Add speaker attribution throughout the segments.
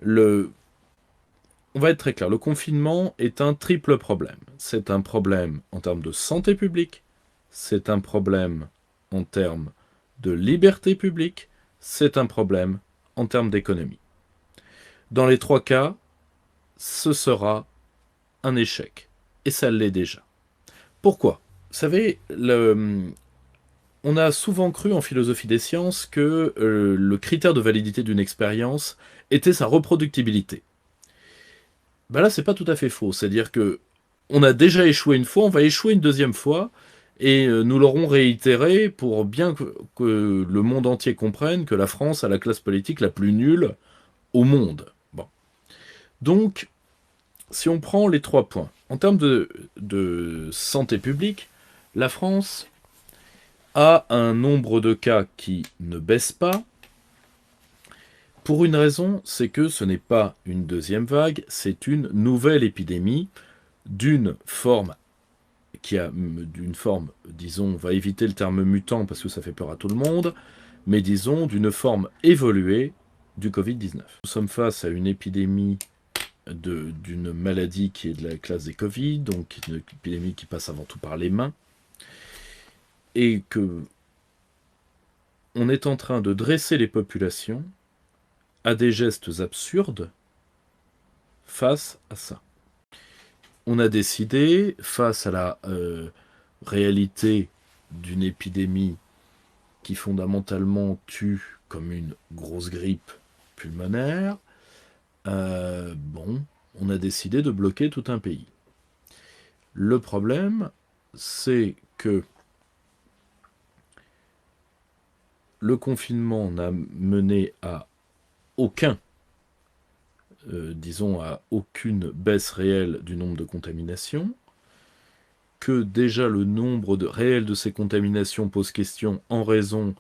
Speaker 1: On va être très clair, le confinement est un triple problème. C'est un problème en termes de santé publique, c'est un problème en termes de liberté publique, c'est un problème en termes d'économie. Dans les trois cas, ce sera un échec. Et ça l'est déjà. Pourquoi? Vous savez, on a souvent cru en philosophie des sciences que le critère de validité d'une expérience était sa reproductibilité. Ben là, c'est pas tout à fait faux. C'est-à-dire que on a déjà échoué une fois, on va échouer une deuxième fois, et nous l'aurons réitéré pour bien que le monde entier comprenne que la France a la classe politique la plus nulle au monde. Bon. Donc, si on prend les trois points, en termes de santé publique, la France a un nombre de cas qui ne baisse pas, pour une raison, c'est que ce n'est pas une deuxième vague, c'est une nouvelle épidémie d'une forme d'une forme, disons, on va éviter le terme mutant parce que ça fait peur à tout le monde, mais disons d'une forme évoluée du Covid-19. Nous sommes face à une épidémie d'une maladie qui est de la classe des Covid, donc une épidémie qui passe avant tout par les mains, et que on est en train de dresser les populations à des gestes absurdes face à ça. On a décidé, face à la réalité d'une épidémie qui fondamentalement tue comme une grosse grippe pulmonaire, on a décidé de bloquer tout un pays. Le problème, c'est que le confinement n'a mené à à aucune baisse réelle du nombre de contaminations, que déjà le nombre réel de ces contaminations pose question en raison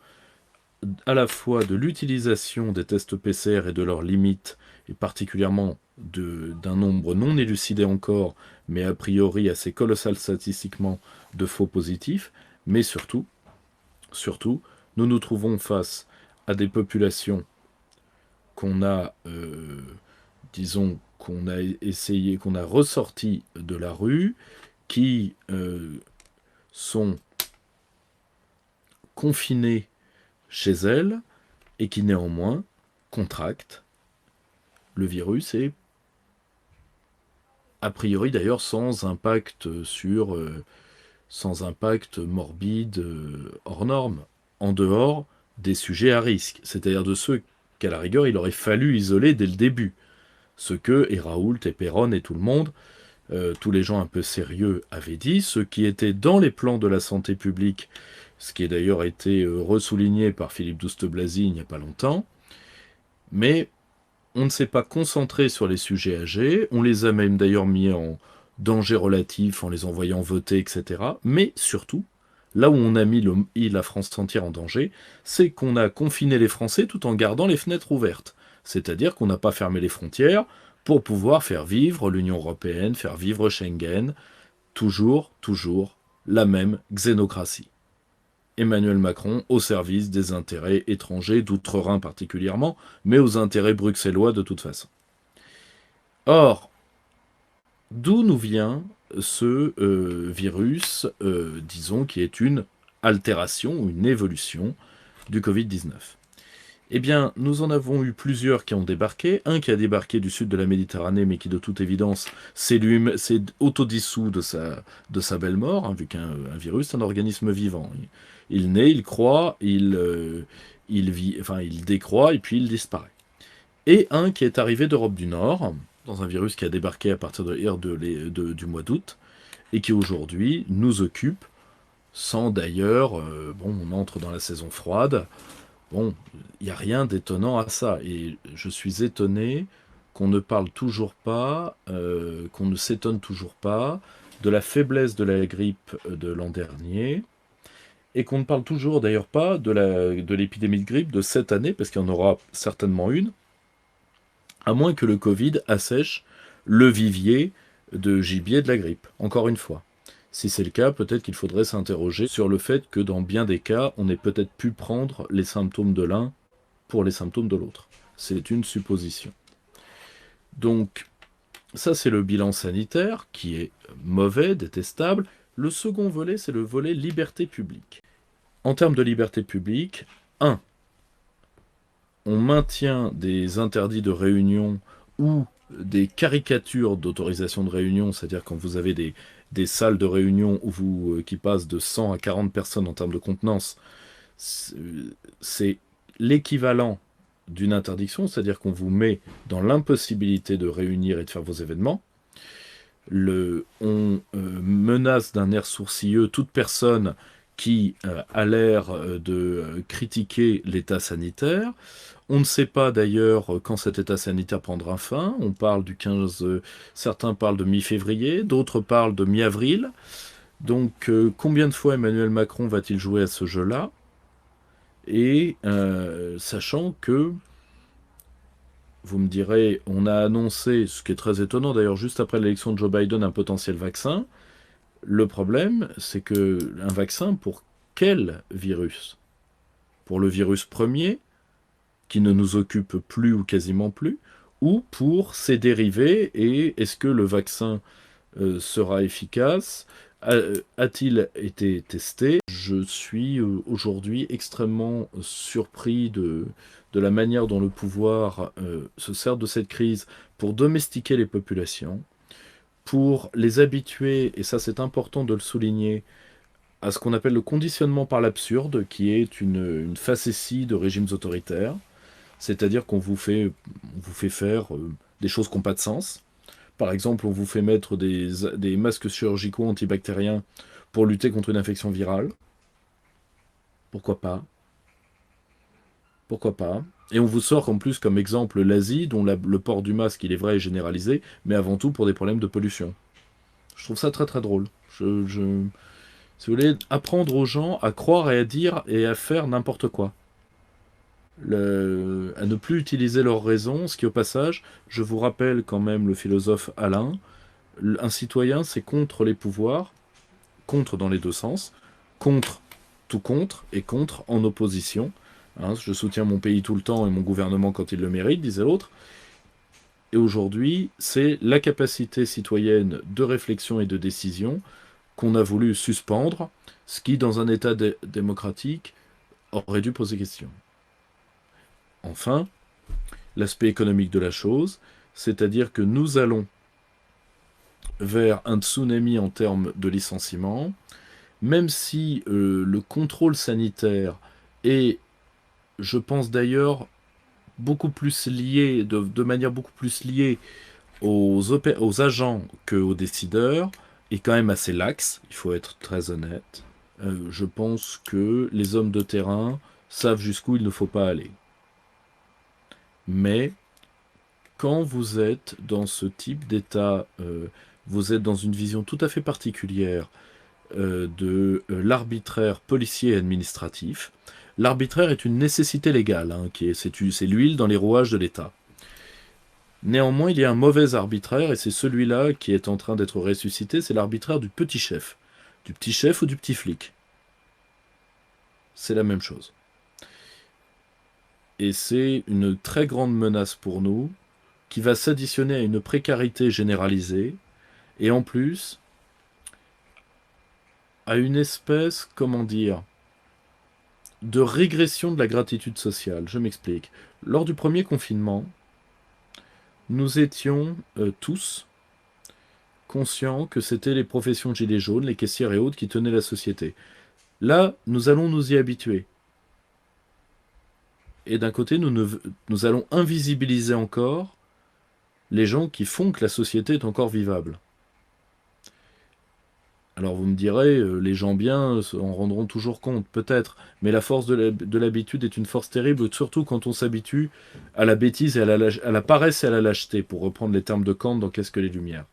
Speaker 1: à la fois de l'utilisation des tests PCR et de leurs limites, et particulièrement d'un nombre non élucidé encore, mais a priori assez colossal statistiquement, de faux positifs, mais surtout, nous nous trouvons face à des populations qu'on a, qu'on a essayé, qu'on a ressorti de la rue, qui sont confinées chez elles et qui néanmoins contractent le virus, et a priori d'ailleurs sans impact sans impact morbide hors norme, en dehors des sujets à risque, c'est-à-dire de ceux qu'à la rigueur il aurait fallu isoler dès le début, ce que et Raoult et Perron et tout le monde, tous les gens un peu sérieux avaient dit, ce qui était dans les plans de la santé publique, ce qui a d'ailleurs été ressouligné par Philippe Douste-Blazy il n'y a pas longtemps, mais on ne s'est pas concentré sur les sujets âgés, on les a même d'ailleurs mis en danger relatif en les envoyant voter, etc. Mais surtout, là où on a mis la France entière en danger, c'est qu'on a confiné les Français tout en gardant les fenêtres ouvertes. C'est-à-dire qu'on n'a pas fermé les frontières pour pouvoir faire vivre l'Union européenne, faire vivre Schengen, toujours la même xénocratie. Emmanuel Macron au service des intérêts étrangers, d'outre-Rhin particulièrement, mais aux intérêts bruxellois de toute façon. Or, d'où nous vient ce virus, disons, qui est une altération ou une évolution du Covid-19 ? Eh bien, nous en avons eu plusieurs qui ont débarqué. Un qui a débarqué du sud de la Méditerranée, mais qui, de toute évidence, s'est autodissous de sa belle mort, hein, vu qu'un virus, c'est un organisme vivant. Il naît, il croît, il décroît, et puis il disparaît. Et un qui est arrivé d'Europe du Nord, dans un virus qui a débarqué à partir du mois d'août, et qui aujourd'hui nous occupe, sans d'ailleurs, on entre dans la saison froide. Bon, il n'y a rien d'étonnant à ça. Et je suis étonné qu'on ne parle toujours pas, qu'on ne s'étonne toujours pas de la faiblesse de la grippe de l'an dernier, et qu'on ne parle toujours d'ailleurs pas de l'épidémie de grippe de cette année, parce qu'il y en aura certainement une, à moins que le Covid assèche le vivier de gibier de la grippe, encore une fois. Si c'est le cas, peut-être qu'il faudrait s'interroger sur le fait que dans bien des cas, on ait peut-être pu prendre les symptômes de l'un pour les symptômes de l'autre. C'est une supposition. Donc, ça, c'est le bilan sanitaire, qui est mauvais, détestable. Le second volet, c'est le volet liberté publique. En termes de liberté publique, 1. On maintient des interdits de réunion ou des caricatures d'autorisation de réunion, c'est-à-dire quand vous avez des salles de réunion qui passent de 100 à 40 personnes en termes de contenance, c'est l'équivalent d'une interdiction, c'est-à-dire qu'on vous met dans l'impossibilité de réunir et de faire vos événements. On menace d'un air sourcilleux toute personne qui a l'air de critiquer l'état sanitaire. On ne sait pas d'ailleurs quand cet état sanitaire prendra fin. On parle du 15, certains parlent de mi-février, d'autres parlent de mi-avril. Donc combien de fois Emmanuel Macron va-t-il jouer à ce jeu-là? Et sachant que, vous me direz, on a annoncé, ce qui est très étonnant d'ailleurs, juste après l'élection de Joe Biden, un potentiel vaccin. Le problème, c'est que un vaccin pour quel virus? Pour le virus premier, qui ne nous occupe plus ou quasiment plus, ou pour ses dérivés, et est-ce que le vaccin sera efficace? A-t-il été testé? Je suis aujourd'hui extrêmement surpris de la manière dont le pouvoir se sert de cette crise pour domestiquer les populations, pour les habituer, et ça c'est important de le souligner, à ce qu'on appelle le conditionnement par l'absurde, qui est une facétie de régimes autoritaires, c'est-à-dire on vous fait faire des choses qui n'ont pas de sens. Par exemple, on vous fait mettre des masques chirurgicaux antibactériens pour lutter contre une infection virale. Pourquoi pas? Pourquoi pas? Et on vous sort en plus comme exemple l'Asie, dont le port du masque, il est vrai, est généralisé, mais avant tout pour des problèmes de pollution. Je trouve ça très très drôle. Si vous voulez, apprendre aux gens à croire et à dire et à faire n'importe quoi. À ne plus utiliser leur raison, ce qui au passage, je vous rappelle quand même le philosophe Alain, un citoyen c'est contre les pouvoirs, contre dans les deux sens, contre tout contre et contre en opposition. Hein, je soutiens mon pays tout le temps et mon gouvernement quand il le mérite, disait l'autre. Et aujourd'hui, c'est la capacité citoyenne de réflexion et de décision qu'on a voulu suspendre, ce qui, dans un État démocratique, aurait dû poser question. Enfin, l'aspect économique de la chose, c'est-à-dire que nous allons vers un tsunami en termes de licenciements, même si le contrôle sanitaire est, je pense d'ailleurs, beaucoup plus lié, de manière beaucoup plus liée aux agents qu'aux décideurs, est quand même assez laxe, il faut être très honnête. Je pense que les hommes de terrain savent jusqu'où il ne faut pas aller. Mais quand vous êtes dans ce type d'état, vous êtes dans une vision tout à fait particulière de l'arbitraire policier et administratif. L'arbitraire est une nécessité légale, hein, c'est l'huile dans les rouages de l'État. Néanmoins, il y a un mauvais arbitraire, et c'est celui-là qui est en train d'être ressuscité, c'est l'arbitraire du petit chef. Du petit chef ou du petit flic. C'est la même chose. Et c'est une très grande menace pour nous, qui va s'additionner à une précarité généralisée, et en plus, à une espèce, comment dire, de régression de la gratitude sociale. Je m'explique. Lors du premier confinement, nous étions tous conscients que c'était les professions de gilets jaunes, les caissières et autres qui tenaient la société. Là, nous allons nous y habituer. Et d'un côté, nous allons invisibiliser encore les gens qui font que la société est encore vivable. Alors vous me direz, les gens bien en rendront toujours compte, peut-être, mais la force de l'habitude est une force terrible, surtout quand on s'habitue à la bêtise et à la paresse et à la lâcheté, pour reprendre les termes de Kant dans Qu'est-ce que les Lumières.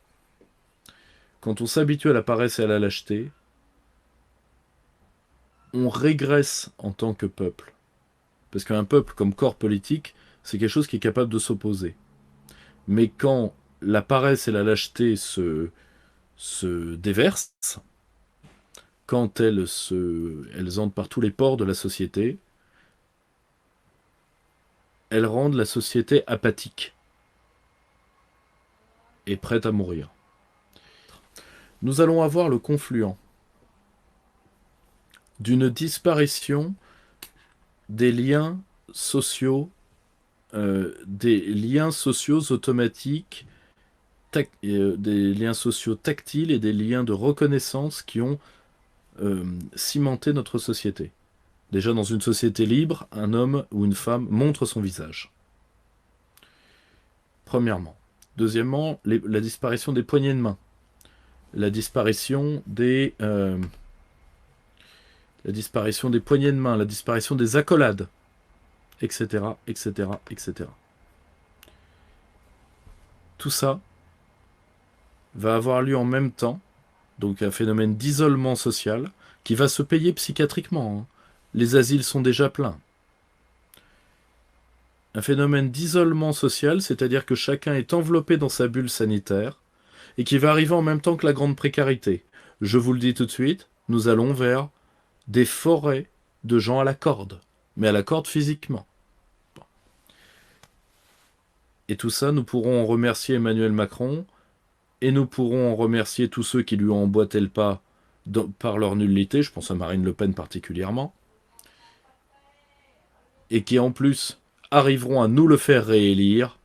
Speaker 1: Quand on s'habitue à la paresse et à la lâcheté, on régresse en tant que peuple. Parce qu'un peuple comme corps politique, c'est quelque chose qui est capable de s'opposer. Mais quand la paresse et la lâcheté se déversent, quand elles entrent par tous les pores de la société, elles rendent la société apathique. est prête à mourir. Nous allons avoir le confluent d'une disparition des liens sociaux, automatiques, des liens sociaux tactiles et des liens de reconnaissance qui ont cimenté notre société. Déjà, dans une société libre, un homme ou une femme montre son visage. Premièrement. Deuxièmement, la disparition des poignées de main. La disparition des poignées de main, la disparition des accolades, etc., etc., etc. Tout ça va avoir lieu en même temps, donc un phénomène d'isolement social qui va se payer psychiatriquement. Les asiles sont déjà pleins. Un phénomène d'isolement social, c'est-à-dire que chacun est enveloppé dans sa bulle sanitaire et qui va arriver en même temps que la grande précarité. Je vous le dis tout de suite, nous allons vers des forêts de gens à la corde, mais à la corde physiquement. Et tout ça, nous pourrons en remercier Emmanuel Macron, et nous pourrons en remercier tous ceux qui lui ont emboîté le pas par leur nullité, je pense à Marine Le Pen particulièrement, et qui en plus arriveront à nous le faire réélire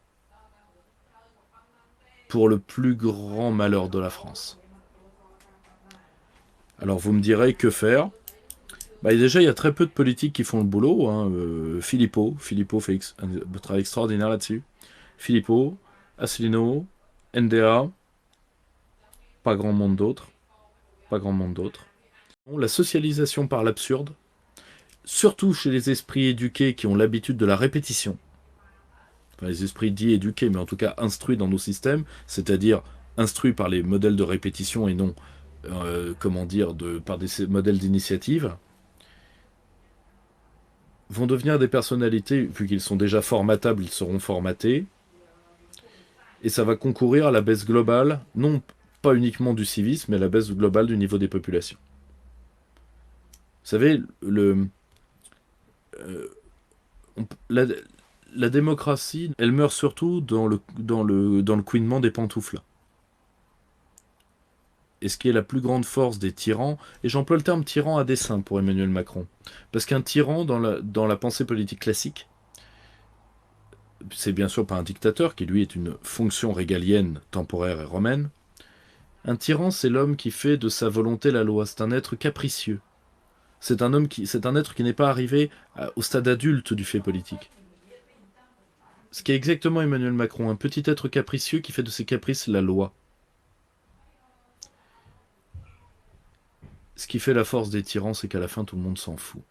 Speaker 1: pour le plus grand malheur de la France. Alors vous me direz, que faire ? Déjà, il y a très peu de politiques qui font le boulot. Philippot fait un travail extraordinaire là-dessus. Philippot, Asselineau, NDA, pas grand monde d'autres. La socialisation par l'absurde, surtout chez les esprits éduqués qui ont l'habitude de la répétition. Enfin, les esprits dits éduqués, mais en tout cas instruits dans nos systèmes, c'est-à-dire instruits par les modèles de répétition et non, par des modèles d'initiative, vont devenir des personnalités, vu qu'ils sont déjà formatables, ils seront formatés, et ça va concourir à la baisse globale, non pas uniquement du civisme, mais à la baisse globale du niveau des populations. Vous savez, la démocratie, elle meurt surtout dans le couinement des pantoufles. Et ce qui est la plus grande force des tyrans, et j'emploie le terme tyran à dessein pour Emmanuel Macron, parce qu'un tyran dans la pensée politique classique, c'est bien sûr pas un dictateur, qui lui est une fonction régalienne, temporaire et romaine. Un tyran, c'est l'homme qui fait de sa volonté la loi, c'est un être capricieux. C'est un être qui n'est pas arrivé au stade adulte du fait politique. Ce qui est exactement Emmanuel Macron, un petit être capricieux qui fait de ses caprices la loi. Ce qui fait la force des tyrans, c'est qu'à la fin, tout le monde s'en fout.